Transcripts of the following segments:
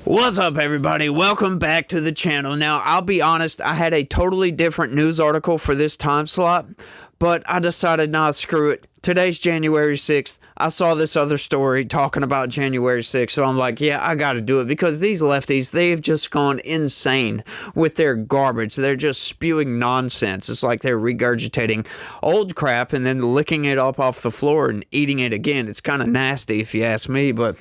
What's up, everybody? Welcome back to the channel. Now, I'll be honest, I had a totally different news article for this time slot, but I decided, nah, screw it. Today's January 6th. I saw this other story talking about January 6th, so I'm like, yeah, I gotta do it, because these lefties, they've just gone insane with their garbage. They're just spewing nonsense. It's like they're regurgitating old crap and then licking it up off the floor and eating it again. It's kind of nasty if you ask me, but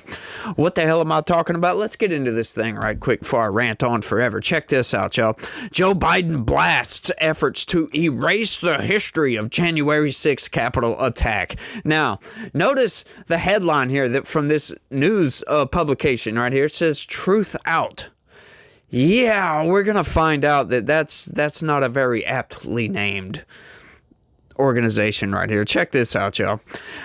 what the hell am I talking about? Let's get into this thing right quick before I rant on forever. Check this out, y'all. Joe Biden blasts efforts to erase the history of January 6th Capitol attack. Now, notice the headline here that from this news publication right here. It says "Truth Out." Yeah, we're gonna find out that that's not a very aptly named organization right here. Check this out, y'all.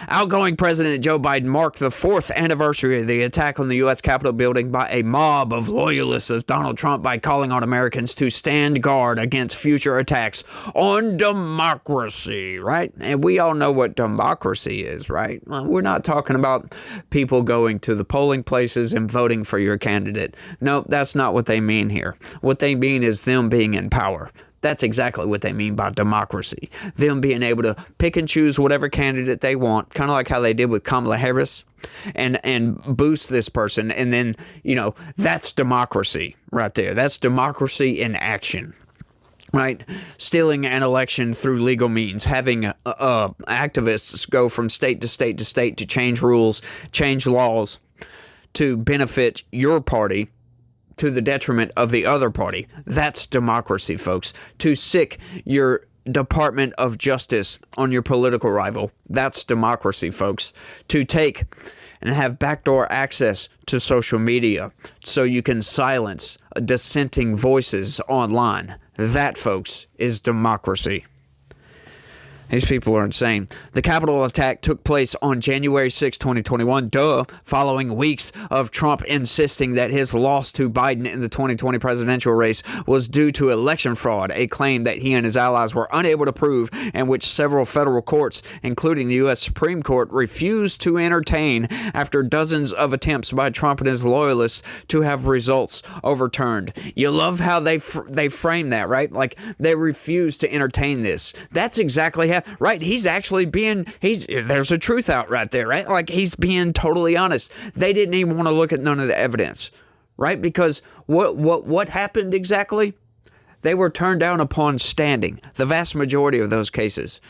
Outgoing President Joe Biden marked the 4th anniversary of the attack on the U.S. Capitol building by a mob of loyalists of Donald Trump by calling on Americans to stand guard against future attacks on democracy, right? And we all know what democracy is, right? Well, we're not talking about people going to the polling places and voting for your candidate. No, that's not what they mean here. What they mean is them being in power. That's exactly what they mean by democracy. Them being able to pick and choose whatever candidate they want, kind of like how they did with Kamala Harris, and boost this person. And then, you know, that's democracy right there. That's democracy in action. Right? Stealing an election through legal means, having activists go from state to state to state to change rules, change laws to benefit your party to the detriment of the other party. That's democracy, folks. To sick your Department of Justice on your political rival. That's democracy, folks. To take and have backdoor access to social media so you can silence dissenting voices online. That, folks, is democracy. These people are insane. The Capitol attack took place on January 6, 2021, following weeks of Trump insisting that his loss to Biden in the 2020 presidential race was due to election fraud, a claim that he and his allies were unable to prove, and which several federal courts, including the U.S. Supreme Court, refused to entertain after dozens of attempts by Trump and his loyalists to have results overturned. You love how they frame that, right? Like, they refuse to entertain this. That's exactly how. Right, he's actually there's a truth out right there, right? Like, he's being totally honest. They didn't even want to look at none of the evidence, right? Because what happened exactly? They were turned down upon standing. The vast majority of those cases.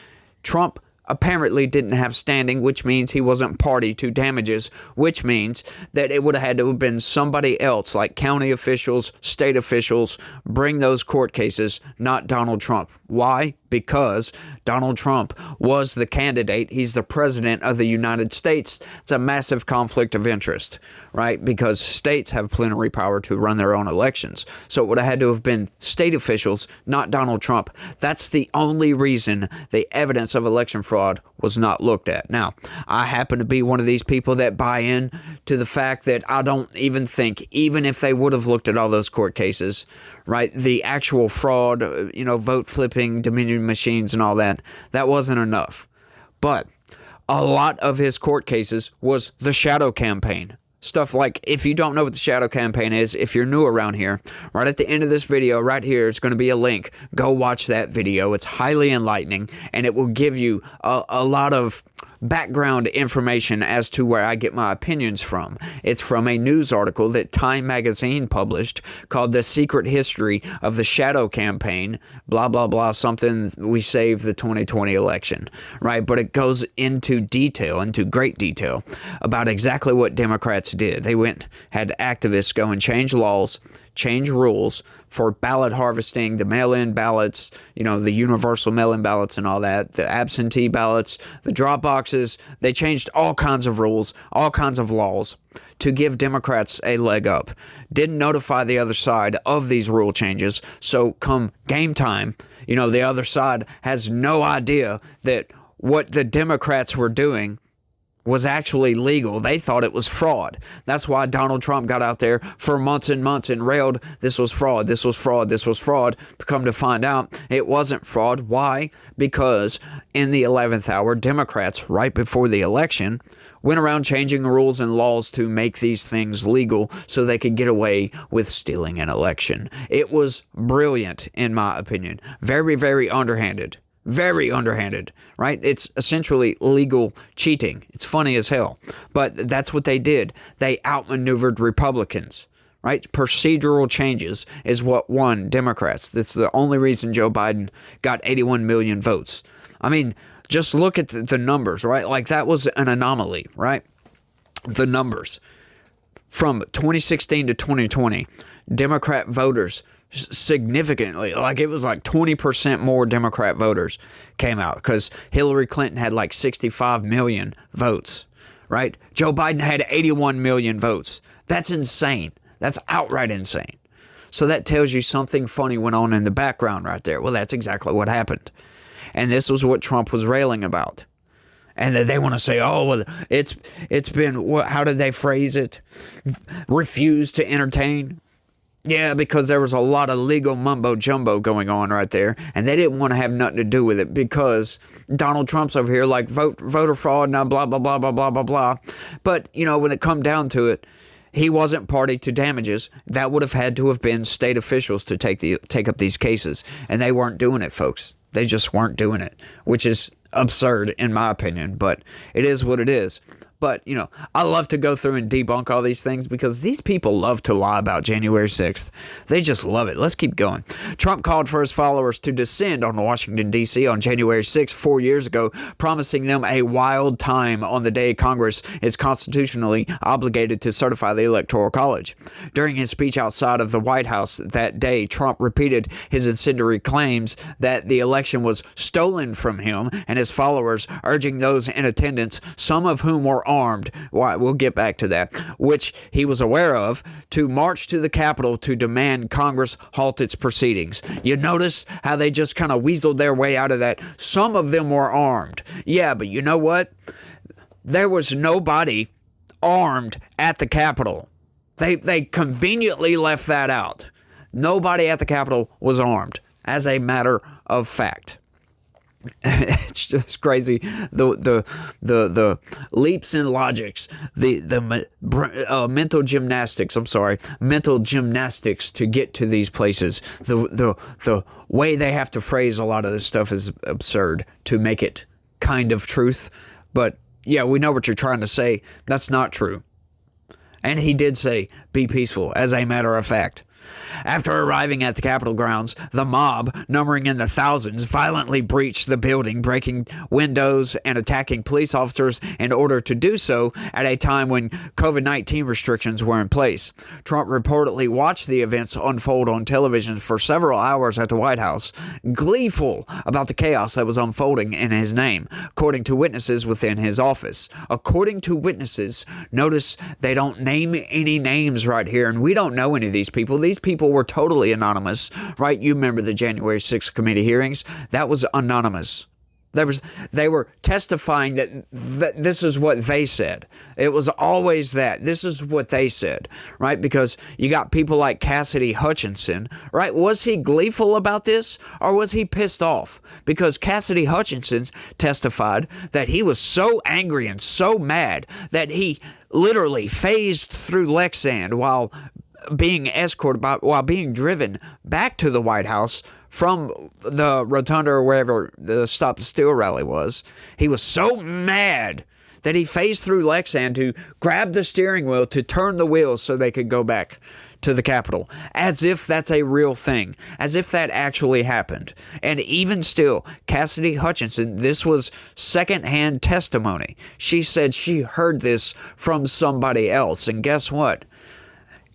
Trump apparently didn't have standing, which means he wasn't party to damages, which means that it would have had to have been somebody else, like county officials, state officials, bring those court cases, not Donald Trump. Why? Because Donald Trump was the candidate. He's the president of the United States. It's a massive conflict of interest, right? Because states have plenary power to run their own elections. So it would have had to have been state officials, not Donald Trump. That's the only reason the evidence of election fraud was not looked at. Now, I happen to be one of these people that buy in to the fact that I don't even think, even if they would have looked at all those court cases, right, the actual fraud, vote flipping, Dominion machines and all that wasn't enough. But a lot of his court cases was the shadow campaign. Stuff like, if you don't know what the shadow campaign is, if you're new around here, right at the end of this video, right here, it's going to be a link. Go watch that video. It's highly enlightening, and it will give you a lot of background information as to where I get my opinions from. It's from a news article that Time Magazine published called "The Secret History of the Shadow Campaign," blah, blah, blah, something we saved the 2020 election, right? But it goes into great detail about exactly what Democrats did. They had activists go and change laws, change rules for ballot harvesting, the mail-in ballots, the universal mail-in ballots and all that, the absentee ballots, the drop boxes. They changed all kinds of rules, all kinds of laws to give Democrats a leg up. Didn't notify the other side of these rule changes. So come game time, the other side has no idea that what the Democrats were doing was actually legal. They thought it was fraud. That's why Donald Trump got out there for months and months and railed, this was fraud, this was fraud, this was fraud. Come to find out, it wasn't fraud. Why? Because in the 11th hour, Democrats, right before the election, went around changing rules and laws to make these things legal so they could get away with stealing an election. It was brilliant, in my opinion. Very, very underhanded. Very underhanded, right? It's essentially legal cheating. It's funny as hell. But that's what they did. They outmaneuvered Republicans, right? Procedural changes is what won Democrats. That's the only reason Joe Biden got 81 million votes. I mean, just look at the numbers, right? Like, that was an anomaly, right? The numbers. From 2016 to 2020, Democrat voters significantly, like it was like 20% more Democrat voters came out because Hillary Clinton had like 65 million votes, right? Joe Biden had 81 million votes. That's insane. That's outright insane. So that tells you something funny went on in the background right there. Well, that's exactly what happened. And this was what Trump was railing about. And they want to say, oh, well, it's been, how did they phrase it? Refused to entertain. Yeah, because there was a lot of legal mumbo-jumbo going on right there, and they didn't want to have nothing to do with it because Donald Trump's over here like voter fraud and blah, blah, blah, blah, blah, blah, blah. But, you know, when it come down to it, he wasn't party to damages. That would have had to have been state officials to take up these cases, and they weren't doing it, folks. They just weren't doing it, which is absurd in my opinion, but it is what it is. But, you know, I love to go through and debunk all these things because these people love to lie about January 6th. They just love it. Let's keep going. Trump called for his followers to descend on Washington, D.C. on January 6th, 4 years ago, promising them a wild time on the day Congress is constitutionally obligated to certify the Electoral College. During his speech outside of the White House that day, Trump repeated his incendiary claims that the election was stolen from him and his followers, urging those in attendance, some of whom were armed, we'll get back to that, which he was aware of, to march to the Capitol to demand Congress halt its proceedings. You notice how they just kind of weaseled their way out of that? Some of them were armed. Yeah, but you know what? There was nobody armed at the Capitol. They conveniently left that out. Nobody at the Capitol was armed, as a matter of fact. It's just crazy. The leaps in logics, the mental gymnastics. I'm sorry, mental gymnastics to get to these places. The way they have to phrase a lot of this stuff is absurd to make it kind of truth. But yeah, we know what you're trying to say. That's not true. And he did say, "Be peaceful," as a matter of fact. After arriving at the Capitol grounds, the mob, numbering in the thousands, violently breached the building, breaking windows and attacking police officers in order to do so at a time when COVID-19 restrictions were in place. Trump reportedly watched the events unfold on television for several hours at the White House, gleeful about the chaos that was unfolding in his name, according to witnesses within his office. According to witnesses, notice they don't name any names right here, and we don't know any of these people. These people were totally anonymous, right? You remember the January 6th committee hearings? That was anonymous. They were testifying that this is what they said. It was always that. This is what they said, right? Because you got people like Cassidy Hutchinson, right? Was he gleeful about this or was he pissed off? Because Cassidy Hutchinson testified that he was so angry and so mad that he literally phased through Lexington while being escorted while being driven back to the White House from the rotunda or wherever the Stop the Steal rally was. He was so mad that he phased through Lexington to grab the steering wheel to turn the wheels so they could go back to the Capitol, as if that's a real thing, as if that actually happened. And even still, Cassidy Hutchinson, this was secondhand testimony. She said she heard this from somebody else. And guess what?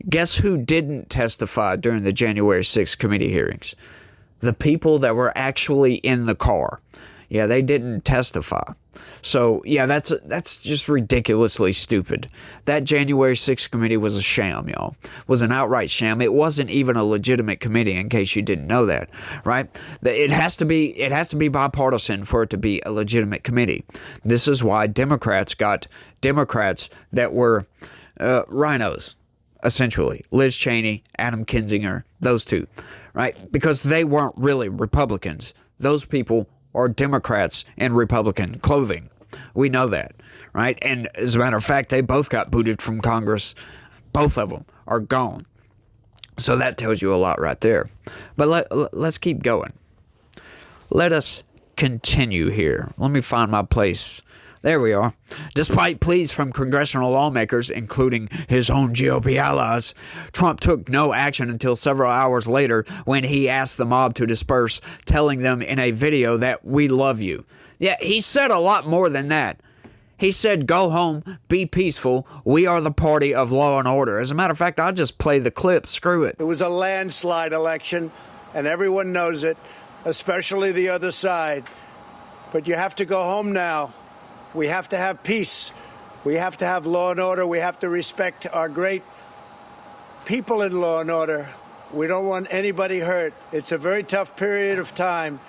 Guess who didn't testify during the January 6th committee hearings? The people that were actually in the car. Yeah, they didn't testify. So, yeah, that's just ridiculously stupid. That January 6th committee was a sham, y'all. Was an outright sham. It wasn't even a legitimate committee, in case you didn't know that, right? It has to be bipartisan for it to be a legitimate committee. This is why Democrats got Democrats that were rhinos, essentially. Liz Cheney, Adam Kinzinger, those two, right? Because they weren't really Republicans. Those people are Democrats in Republican clothing. We know that, right? And as a matter of fact, they both got booted from Congress. Both of them are gone. So that tells you a lot right there. But let's keep going. Let us continue here. Let me find my place. There we are. Despite pleas from congressional lawmakers, including his own GOP allies, Trump took no action until several hours later when he asked the mob to disperse, telling them in a video that we love you. Yeah, he said a lot more than that. He said, go home, be peaceful. We are the party of law and order. As a matter of fact, I'll just play the clip. Screw it. It was a landslide election, and everyone knows it, especially the other side. But you have to go home now. We have to have peace. We have to have law and order. We have to respect our great people in law and order. We don't want anybody hurt. It's a very tough period of time.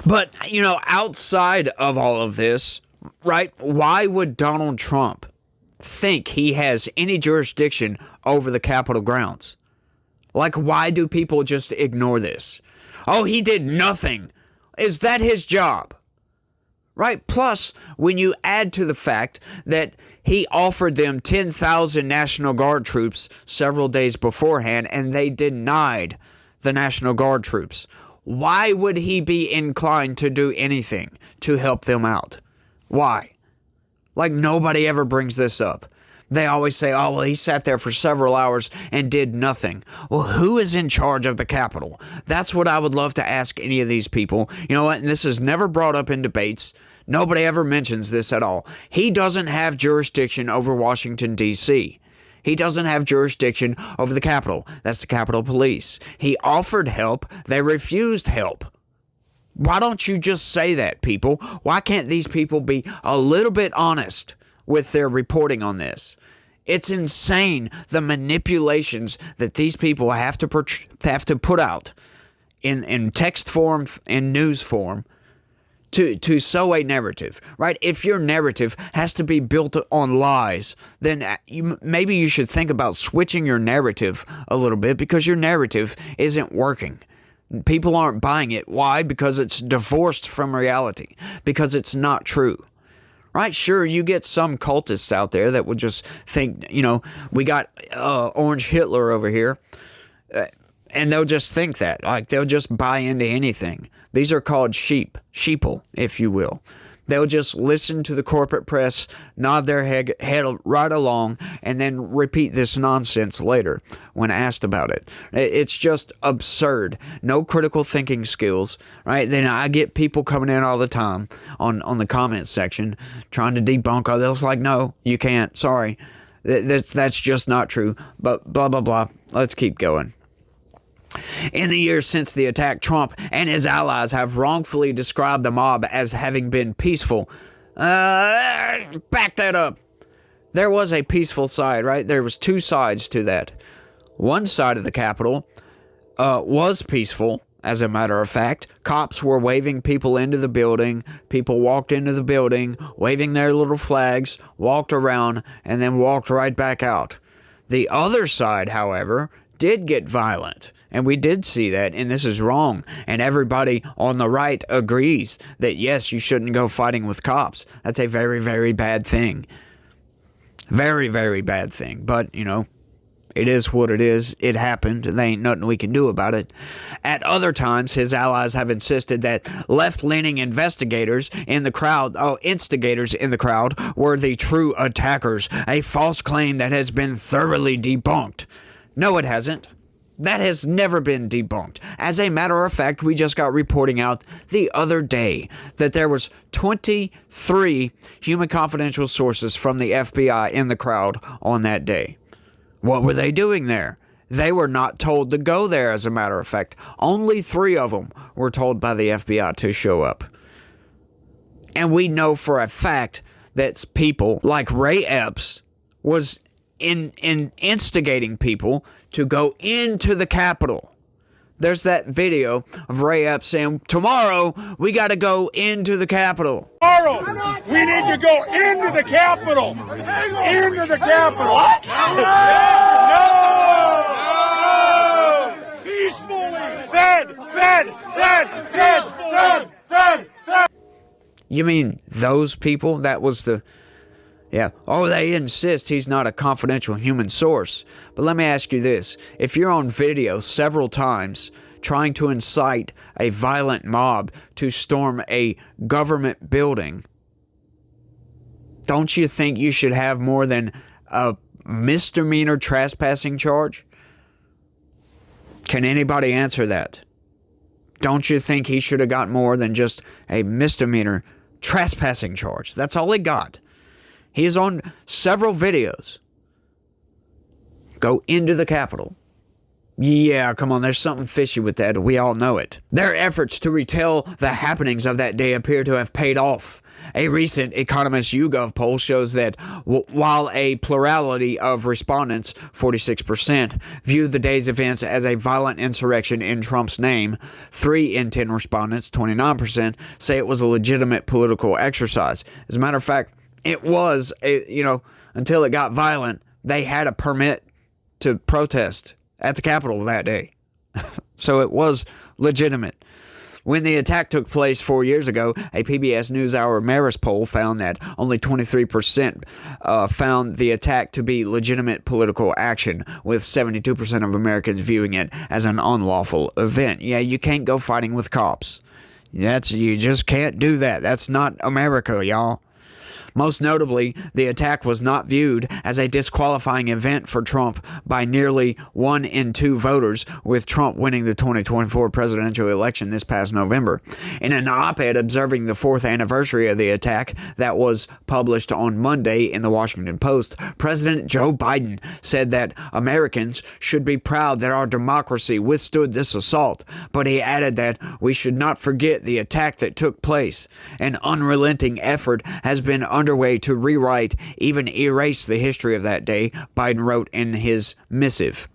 But, you know, outside of all of this, right, why would Donald Trump think he has any jurisdiction over the Capitol grounds? Like, why do people just ignore this? Oh, he did nothing. Is that his job? Right? Plus, when you add to the fact that he offered them 10,000 National Guard troops several days beforehand, and they denied the National Guard troops, why would he be inclined to do anything to help them out? Why? Like, nobody ever brings this up. They always say, oh, well, he sat there for several hours and did nothing. Well, who is in charge of the Capitol? That's what I would love to ask any of these people. You know what? And this is never brought up in debates. Nobody ever mentions this at all. He doesn't have jurisdiction over Washington, D.C. He doesn't have jurisdiction over the Capitol. That's the Capitol Police. He offered help. They refused help. Why don't you just say that, people? Why can't these people be a little bit honest with their reporting on this? It's insane, the manipulations that these people have to put out in text form, in news form, to sow a narrative, right? If your narrative has to be built on lies, then maybe you should think about switching your narrative a little bit, because your narrative isn't working. People aren't buying it. Why? Because it's divorced from reality, because it's not true. Right? Sure, you get some cultists out there that would just think, you know, we got Orange Hitler over here, and they'll just think that. Like, they'll just buy into anything. These are called sheeple, if you will. They'll just listen to the corporate press, nod their head right along, and then repeat this nonsense later when asked about it. It's just absurd. No critical thinking skills, right? Then I get people coming in all the time on the comment section trying to debunk all this. Like, no, you can't. Sorry. That's just not true. But blah, blah, blah. Let's keep going. In the years since the attack, Trump and his allies have wrongfully described the mob as having been peaceful. Back that up. There was a peaceful side, right? There was two sides to that. One side of the Capitol was peaceful, as a matter of fact. Cops were waving people into the building. People walked into the building, waving their little flags, walked around, and then walked right back out. The other side, however, did get violent. And we did see that, and this is wrong. And everybody on the right agrees that, yes, you shouldn't go fighting with cops. That's a very, very bad thing. Very, very bad thing. But, you know, it is what it is. It happened. There ain't nothing we can do about it. At other times, his allies have insisted that left-leaning instigators in the crowd were the true attackers. A false claim that has been thoroughly debunked. No, it hasn't. That has never been debunked. As a matter of fact, we just got reporting out the other day that there was 23 human confidential sources from the FBI in the crowd on that day. What were they doing there? They were not told to go there, as a matter of fact. Only 3 of them were told by the FBI to show up. And we know for a fact that people like Ray Epps was instigating people to go into the Capitol. There's that video of Ray Epps saying, tomorrow we got to go into the Capitol. Tomorrow we need to go into the Capitol. Into the Capitol. What? No! Peacefully. Fed. You mean those people? That was the... Yeah. Oh, they insist he's not a confidential human source. But let me ask you this. If you're on video several times trying to incite a violent mob to storm a government building, don't you think you should have more than a misdemeanor trespassing charge? Can anybody answer that? Don't you think he should have got more than just a misdemeanor trespassing charge? That's all he got. He is on several videos. Go into the Capitol. Yeah, come on, there's something fishy with that. We all know it. Their efforts to retell the happenings of that day appear to have paid off. A recent Economist YouGov poll shows that while a plurality of respondents, 46%, viewed the day's events as a violent insurrection in Trump's name, 3 in 10 respondents, 29%, say it was a legitimate political exercise. As a matter of fact, it was, until it got violent, they had a permit to protest at the Capitol that day. So it was legitimate. When the attack took place 4 years ago, a PBS NewsHour Marist poll found that only 23% found the attack to be legitimate political action, with 72% of Americans viewing it as an unlawful event. Yeah, you can't go fighting with cops. You just can't do that. That's not America, y'all. Most notably, the attack was not viewed as a disqualifying event for Trump by nearly 1 in 2 voters, with Trump winning the 2024 presidential election this past November. In an op-ed observing the 4th anniversary of the attack that was published on Monday in the Washington Post, President Joe Biden said that Americans should be proud that our democracy withstood this assault, but he added that we should not forget the attack that took place. An unrelenting effort has been underway to rewrite, even erase the history of that day, Biden wrote in his missive.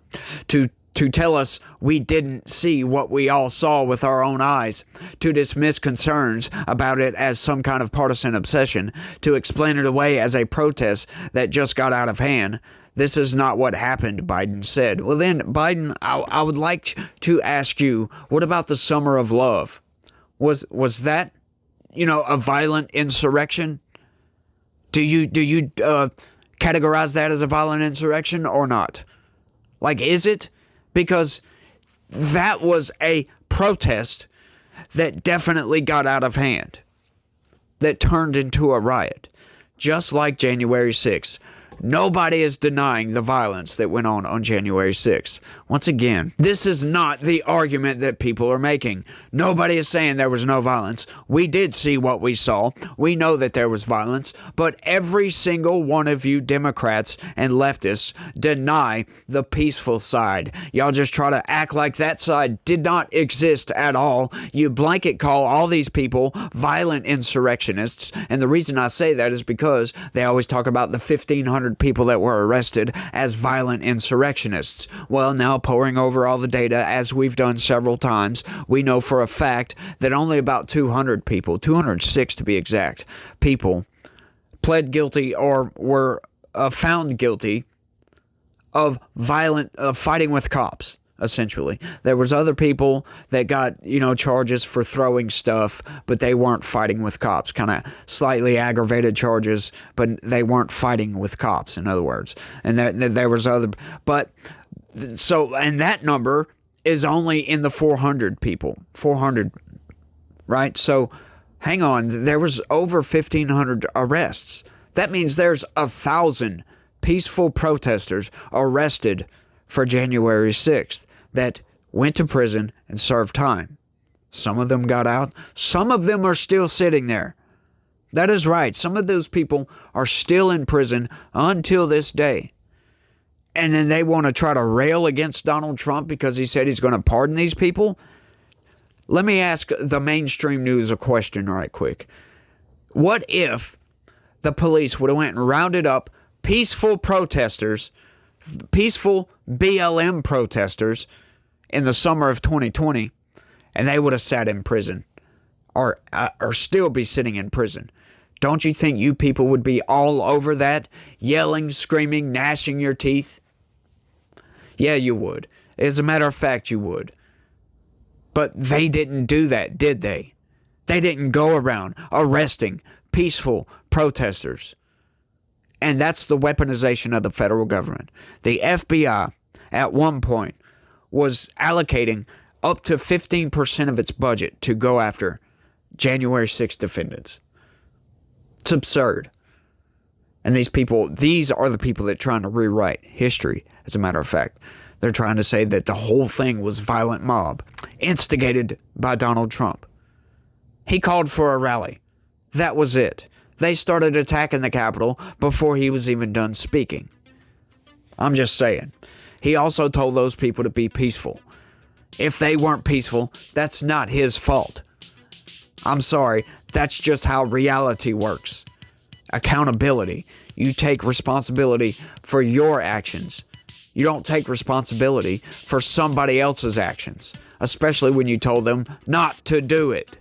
To tell us we didn't see what we all saw with our own eyes, to dismiss concerns about it as some kind of partisan obsession, to explain it away as a protest that just got out of hand. This is not what happened, Biden said. Well then, Biden, I would like to ask you, what about the Summer of Love? Was that, a violent insurrection? Do you categorize that as a violent insurrection or not? Is it? Because that was a protest that definitely got out of hand, that turned into a riot, just like January 6th. Nobody is denying the violence that went on January 6th. Once again, this is not the argument that people are making. Nobody is saying there was no violence. We did see what we saw. We know that there was violence. But every single one of you Democrats and leftists deny the peaceful side. Y'all just try to act like that side did not exist at all. You blanket call all these people violent insurrectionists. And the reason I say that is because they always talk about the 1,500 people that were arrested as violent insurrectionists. Well, now poring over all the data, as we've done several times, we know for a fact that only about 200 people, 206 to be exact, people pled guilty or were found guilty of fighting with cops. Essentially, there was other people that got, charges for throwing stuff, but they weren't fighting with cops, kind of slightly aggravated charges, but they weren't fighting with cops, in other words. And there was other, and that number is only in the 400 people, 400, right? So hang on, there was over 1,500 arrests. That means there's 1,000 peaceful protesters arrested for January 6th that went to prison and served time. Some of them got out. Some of them are still sitting there. That is right. Some of those people are still in prison until this day. and then they want to try to rail against Donald Trump because he said he's going to pardon these people. Let me ask the mainstream news a question right quick. What if the police would have went and rounded up peaceful protesters, peaceful BLM protesters in the summer of 2020, and they would have sat in prison or still be sitting in prison? Don't you think you people would be all over that, yelling, screaming, gnashing your teeth? Yeah, you would. As a matter of fact, you would. But they didn't do that, did they? They didn't go around arresting peaceful protesters. And that's the weaponization of the federal government. The FBI, at one point, was allocating up to 15% of its budget to go after January 6th defendants. It's absurd. And these are the people that are trying to rewrite history, as a matter of fact. They're trying to say that the whole thing was violent mob, instigated by Donald Trump. He called for a rally. That was it. They started attacking the Capitol before he was even done speaking. I'm just saying. He also told those people to be peaceful. If they weren't peaceful, that's not his fault. I'm sorry, that's just how reality works. Accountability. You take responsibility for your actions. You don't take responsibility for somebody else's actions, especially when you told them not to do it.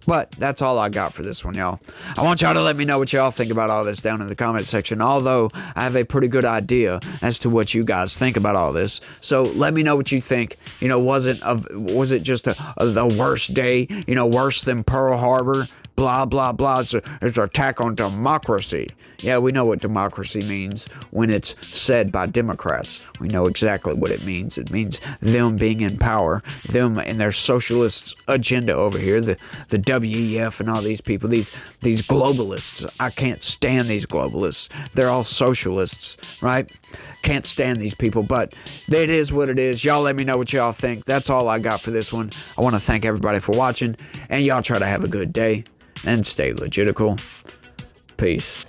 But that's all I got for this one, y'all. I want y'all to let me know what y'all think about all this down in the comment section, although I have a pretty good idea as to what you guys think about all this. So let me know what you think. You know, was it just the worst day, you know, worse than Pearl Harbor? Blah, blah, blah. It's an attack on democracy. Yeah, we know what democracy means when it's said by Democrats. We know exactly what it means. It means them being in power, them and their socialist agenda over here, the WEF and all these people, these globalists. I can't stand these globalists. They're all socialists, right? Can't stand these people, but it is what it is. Y'all let me know what y'all think. That's all I got for this one. I want to thank everybody for watching, and y'all try to have a good day and stay legitical. Peace.